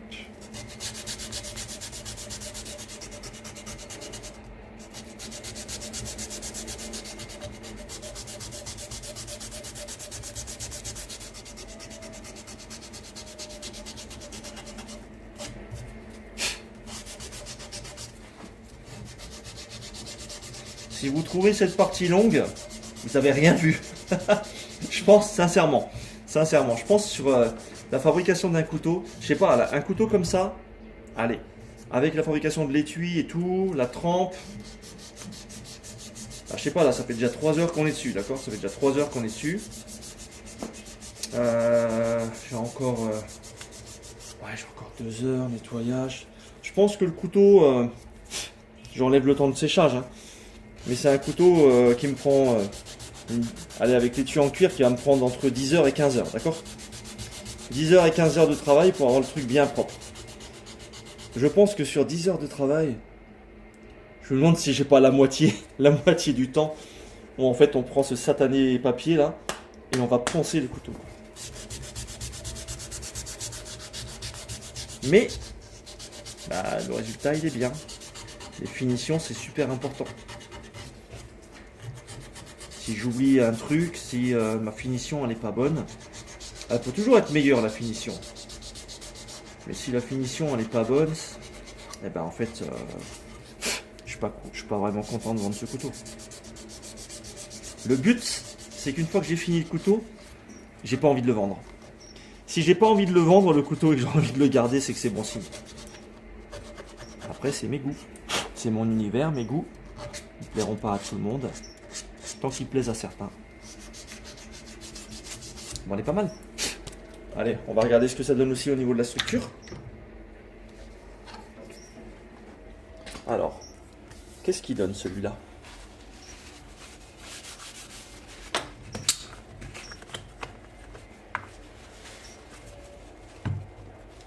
Speaker 1: Si vous trouvez cette partie longue, vous n'avez rien vu. Je pense sincèrement, je pense sur la fabrication d'un couteau, je sais pas, là, un couteau comme ça, allez, avec la fabrication de l'étui et tout, la trempe, je sais pas, là ça fait déjà 3 heures qu'on est dessus, d'accord? Ça fait déjà 3 heures qu'on est dessus. J'ai encore, j'ai encore 2 heures, nettoyage. Je pense que le couteau, j'enlève le temps de séchage, hein. Mais c'est un couteau qui me prend, allez, avec l'étui en cuir, qui va me prendre entre 10 heures et 15 heures, d'accord? 10 heures et 15 heures de travail pour avoir le truc bien propre. Je pense que sur 10 heures de travail, je me demande si j'ai pas la moitié du temps où en fait on prend ce satané papier là et on va poncer le couteau. Mais le résultat il est bien. Les finitions c'est super important. Si j'oublie un truc, si ma finition elle est pas bonne, elle peut toujours être meilleure la finition. Mais si la finition elle est pas bonne, eh ben en fait je suis pas vraiment content de vendre ce couteau. Le but c'est qu'une fois que j'ai fini le couteau, j'ai pas envie de le vendre. Si j'ai pas envie de le vendre le couteau et que j'ai envie de le garder, c'est que c'est bon signe. Après c'est mes goûts. C'est mon univers, mes goûts. Ils plairont pas à tout le monde. Tant qu'ils plaisent à certains. Bon, on est pas mal. Allez, on va regarder ce que ça donne aussi au niveau de la structure. Alors, qu'est-ce qu'il donne celui-là?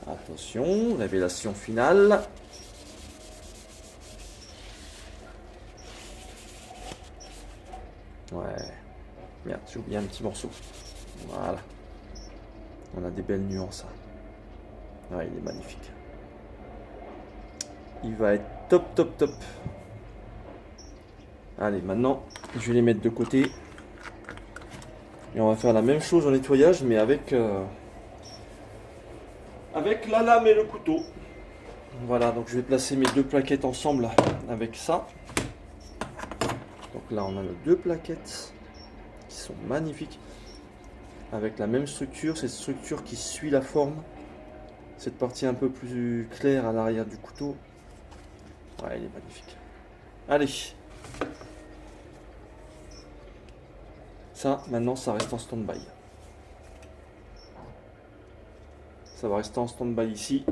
Speaker 1: Attention, révélation finale. Ouais. Merde, j'ai oublié un petit morceau. Voilà. On a des belles nuances. Ouais, il est magnifique. Il va être top. Allez, maintenant, je vais les mettre de côté. Et on va faire la même chose au nettoyage, mais avec la lame et le couteau. Voilà, donc je vais placer mes 2 plaquettes ensemble avec ça. Donc là, on a nos 2 plaquettes qui sont magnifiques. Avec la même structure, cette structure qui suit la forme. Cette partie un peu plus claire à l'arrière du couteau. Ouais, elle est magnifique. Allez. Ça, maintenant, ça reste en stand-by. Ça va rester en stand-by ici.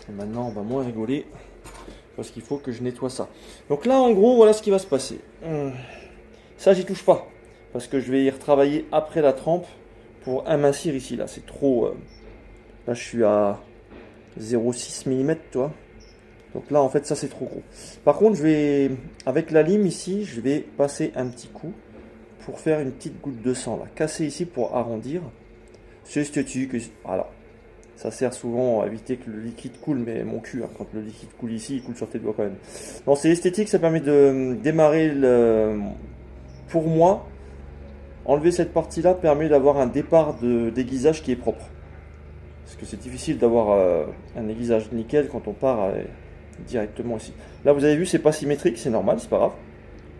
Speaker 1: Et maintenant, on va moins rigoler. Parce qu'il faut que je nettoie ça. Donc là, en gros, voilà ce qui va se passer. Ça, j'y touche pas. Parce que je vais y retravailler après la trempe pour amincir ici. Là, c'est trop... Là, je suis à 0,6 mm, tu vois. Donc là, en fait, ça, c'est trop gros. Par contre, je vais... Avec la lime ici, je vais passer un petit coup pour faire une petite goutte de sang, là. Casser ici pour arrondir. C'est esthétique. Voilà. Ça sert souvent à éviter que le liquide coule, mais mon cul, hein, quand le liquide coule ici, il coule sur tes doigts quand même. Non, c'est esthétique, ça permet de démarrer le... Pour moi, enlever cette partie-là permet d'avoir un départ d'aiguisage qui est propre. Parce que c'est difficile d'avoir un aiguisage nickel quand on part directement ici. Là, vous avez vu, c'est pas symétrique, c'est normal, c'est pas grave.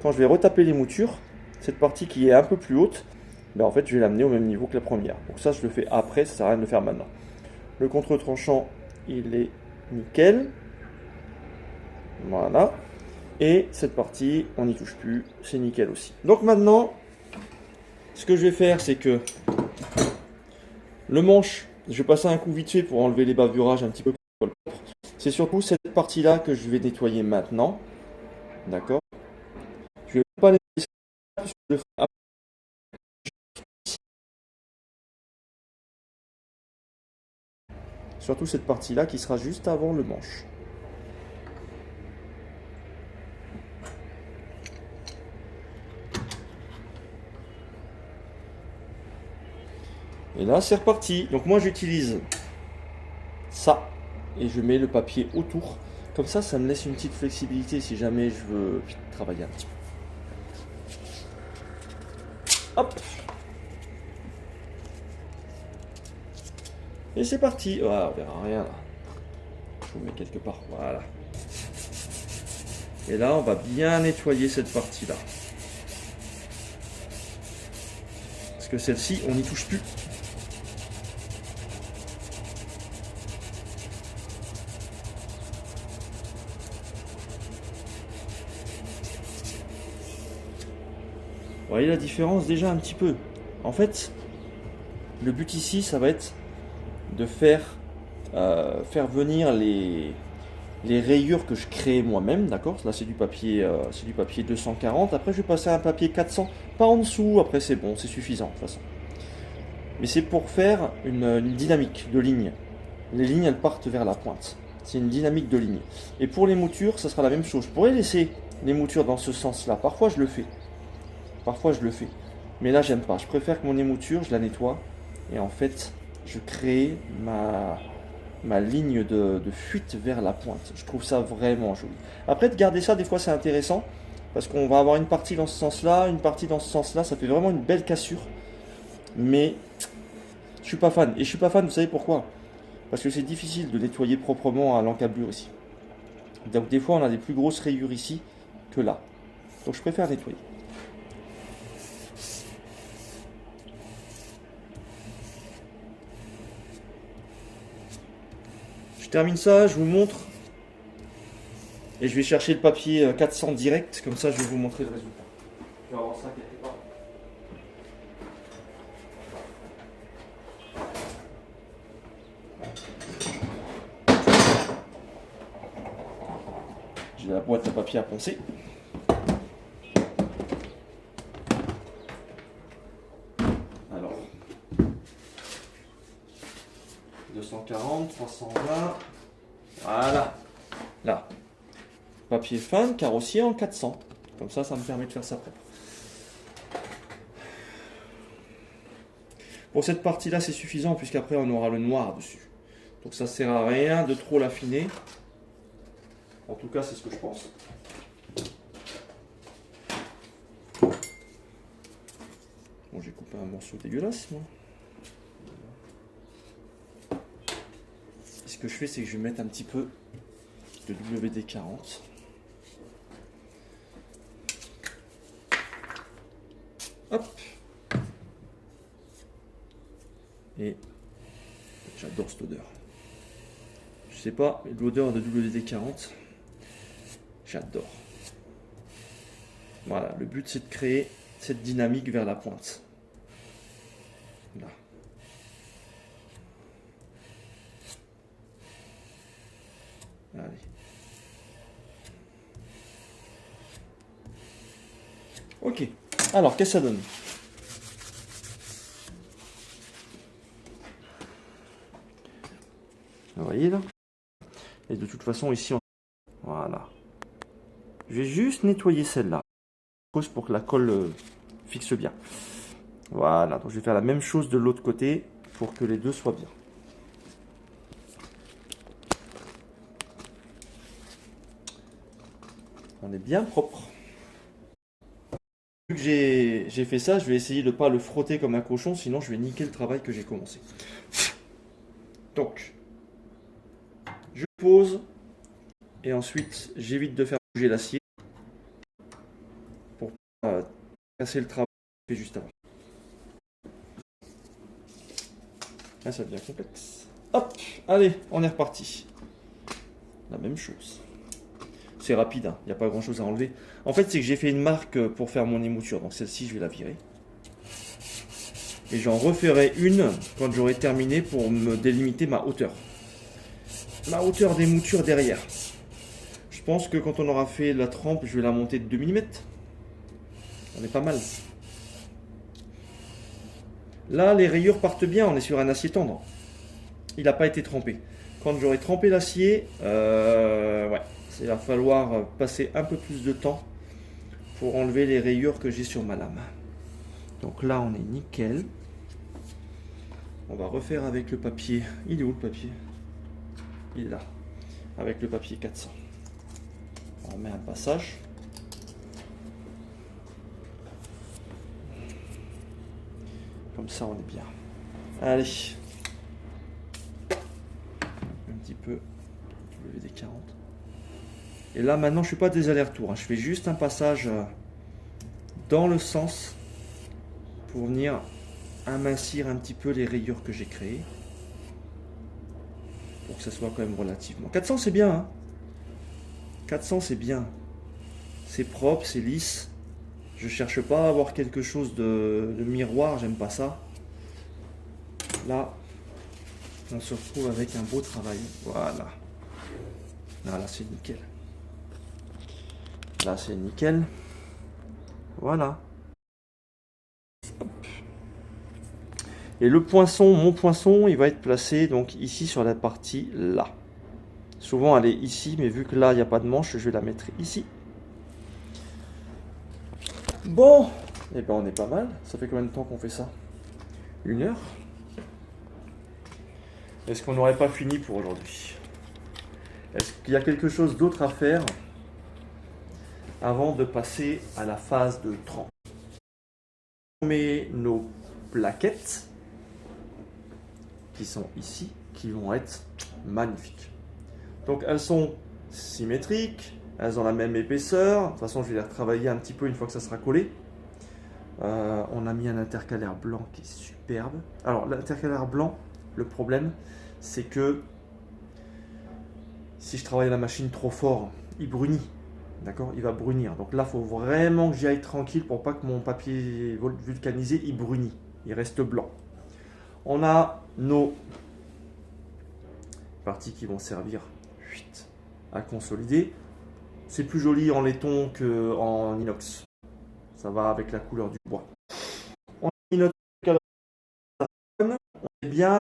Speaker 1: Quand je vais retaper les moutures, cette partie qui est un peu plus haute, ben en fait, je vais l'amener au même niveau que la première. Donc ça, je le fais après, ça sert à rien de le faire maintenant. Le contre-tranchant, il est nickel. Voilà. Et cette partie, on n'y touche plus, c'est nickel aussi. Donc maintenant, ce que je vais faire, c'est que le manche, je vais passer un coup vite fait pour enlever les bavurages un petit peu. C'est surtout cette partie-là que je vais nettoyer maintenant. D'accord. Je vais pas nettoyer ça, je le ferai après. Surtout cette partie-là qui sera juste avant le manche. Et là, c'est reparti. Donc moi, j'utilise ça et je mets le papier autour. Comme ça me laisse une petite flexibilité si jamais je veux travailler un petit peu. Hop. Et c'est parti. Ah, on verra rien là. Je vous mets quelque part. Voilà. Et là, on va bien nettoyer cette partie-là. Parce que celle-ci, on n'y touche plus. Vous voyez la différence déjà un petit peu. En fait, le but ici, ça va être de faire venir les rayures que je crée moi-même, d'accord. Là, c'est du papier 240. Après, je vais passer à un papier 400, pas en dessous. Après, c'est bon, c'est suffisant de toute façon. Mais c'est pour faire une dynamique de ligne. Les lignes, elles partent vers la pointe. C'est une dynamique de ligne. Et pour les moutures, ça sera la même chose. Je pourrais laisser les moutures dans ce sens-là. Parfois, je le fais. Parfois, je le fais. Mais là, j'aime pas. Je préfère que mon émouture, je la nettoie. Et en fait, je crée ma ligne de fuite vers la pointe. Je trouve ça vraiment joli. Après, de garder ça, des fois, c'est intéressant. Parce qu'on va avoir une partie dans ce sens-là, une partie dans ce sens-là. Ça fait vraiment une belle cassure. Mais je suis pas fan. Et je suis pas fan, vous savez pourquoi? Parce que c'est difficile de nettoyer proprement à l'encablure ici. Donc des fois, on a des plus grosses rayures ici que là. Donc je préfère nettoyer. Je termine ça, je vous montre. Et je vais chercher le papier 400 direct, comme ça je vais vous montrer le résultat. Je vais avoir ça quelque part. J'ai la boîte à papier à poncer. Alors, 240, 320, voilà. Là, papier fin, carrossier en 400. Comme ça me permet de faire ça propre. Pour cette partie-là, c'est suffisant, puisqu'après on aura le noir dessus. Donc ça sert à rien de trop l'affiner. En tout cas, c'est ce que je pense. Bon, j'ai coupé un morceau dégueulasse, moi. Ce que je fais, c'est que je vais mettre un petit peu de WD-40. Hop. Et j'adore cette odeur. Je sais pas, l'odeur de WD-40, j'adore. Voilà, le but c'est de créer cette dynamique vers la pointe. Là. Allez. Ok. Alors, qu'est-ce que ça donne? Vous voyez là? Et de toute façon, ici, voilà. Je vais juste nettoyer celle-là. Pour que la colle fixe bien. Voilà. Donc, je vais faire la même chose de l'autre côté pour que les deux soient bien. On est bien propre. Vu que j'ai fait ça, je vais essayer de ne pas le frotter comme un cochon, sinon je vais niquer le travail que j'ai commencé. Donc, je pose et ensuite j'évite de faire bouger l'acier pour pas casser le travail que j'ai fait juste avant. Là, ça devient complexe. Hop, allez, on est reparti. La même chose. C'est rapide, hein. Il n'y a pas grand chose à enlever. En fait, c'est que j'ai fait une marque pour faire mon émouture. Donc celle-ci, je vais la virer. Et j'en referai une quand j'aurai terminé pour me délimiter ma hauteur. Ma hauteur d'émouture derrière. Je pense que quand on aura fait la trempe, je vais la monter de 2 mm. On est pas mal. Là, les rayures partent bien. On est sur un acier tendre. Il n'a pas été trempé. Quand j'aurai trempé l'acier, ouais. Il va falloir passer un peu plus de temps pour enlever les rayures que j'ai sur ma lame. Donc là, on est nickel. On va refaire avec le papier. Il est où le papier? Il est là. Avec le papier 400. On met un passage. Comme ça, on est bien. Allez. Un petit peu. Lever des 40. Et là, maintenant, je ne fais pas des allers-retours. Je fais juste un passage dans le sens pour venir amincir un petit peu les rayures que j'ai créées. Pour que ça soit quand même relativement... 400, c'est bien. Hein, 400, c'est bien. C'est propre, c'est lisse. Je cherche pas à avoir quelque chose de miroir. J'aime pas ça. Là, on se retrouve avec un beau travail. Voilà. Là, c'est nickel. Là, c'est nickel. Voilà. Hop. Et le poinçon, mon poinçon, il va être placé donc ici sur la partie là. Souvent, elle est ici, mais vu que là, il n'y a pas de manche, je vais la mettre ici. Bon, et ben on est pas mal. Ça fait combien de temps qu'on fait ça? 1 heure. Est-ce qu'on n'aurait pas fini pour aujourd'hui? Est-ce qu'il y a quelque chose d'autre à faire avant de passer à la phase de trempe? On met nos plaquettes qui sont ici, qui vont être magnifiques. Donc elles sont symétriques, elles ont la même épaisseur. De toute façon, je vais les retravailler un petit peu une fois que ça sera collé. On a mis un intercalaire blanc qui est superbe. Alors l'intercalaire blanc, le problème, c'est que si je travaille à la machine trop fort, il brunit. D'accord? Il va brunir. Donc là, il faut vraiment que j'y aille tranquille pour pas que mon papier vulcanisé, il brunit. Il reste blanc. On a nos parties qui vont servir à consolider. C'est plus joli en laiton qu'en inox. Ça va avec la couleur du bois. On a mis notre carbone. On est bien.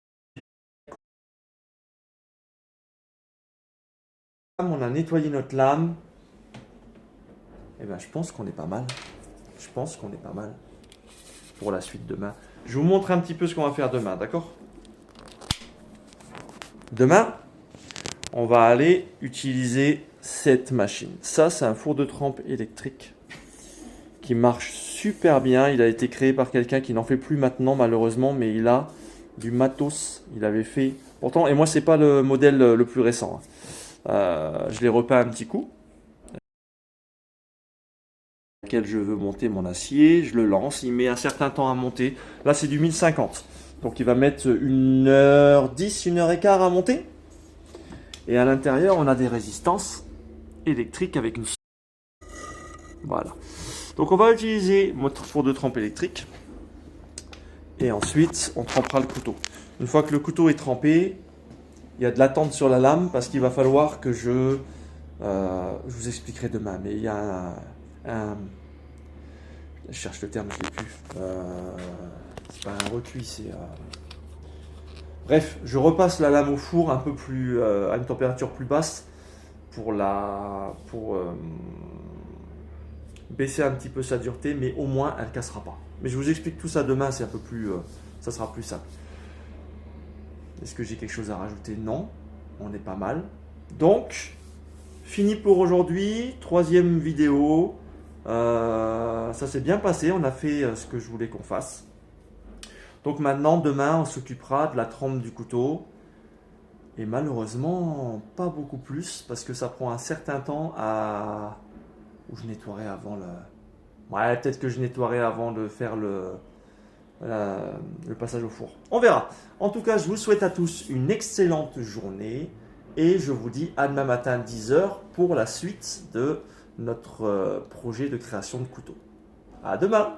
Speaker 1: On a nettoyé notre lame. Et ben, je pense qu'on est pas mal. Je pense qu'on est pas mal pour la suite demain. Je vous montre un petit peu ce qu'on va faire demain, d'accord? Demain, on va aller utiliser cette machine. Ça, c'est un four de trempe électrique qui marche super bien. Il a été créé par quelqu'un qui n'en fait plus maintenant, malheureusement, mais il a du matos. Il avait fait... Pourtant, et moi, c'est pas le modèle le plus récent. Je l'ai repeint un petit coup. Lequel je veux monter mon acier, je le lance, il met un certain temps à monter. Là, c'est du 1050. Donc, il va mettre 1h10, 1h15 à monter. Et à l'intérieur, on a des résistances électriques avec une... Voilà. Donc, on va utiliser notre four de trempe électrique. Et ensuite, on trempera le couteau. Une fois que le couteau est trempé, Il y a de l'attente sur la lame parce qu'il va falloir que je vous expliquerai demain, mais il y a je cherche le terme, je l'ai plus. C'est pas un recuit, c'est... Bref, je repasse la lame au four un peu plus à une température plus basse pour baisser un petit peu sa dureté, mais au moins elle cassera pas. Mais je vous explique tout ça demain, c'est un peu plus, ça sera plus simple. Est-ce que j'ai quelque chose à rajouter? Non, on est pas mal. Donc, fini pour aujourd'hui, 3e vidéo. Ça s'est bien passé, on a fait ce que je voulais qu'on fasse. Donc maintenant, demain, on s'occupera de la trempe du couteau. Et malheureusement, pas beaucoup plus, parce que ça prend un certain temps à... Ou je nettoierai avant le... Ouais, peut-être que je nettoierai avant de faire le passage au four. On verra. En tout cas, je vous souhaite à tous une excellente journée. Et je vous dis à demain matin 10h pour la suite de notre projet de création de couteau. À demain!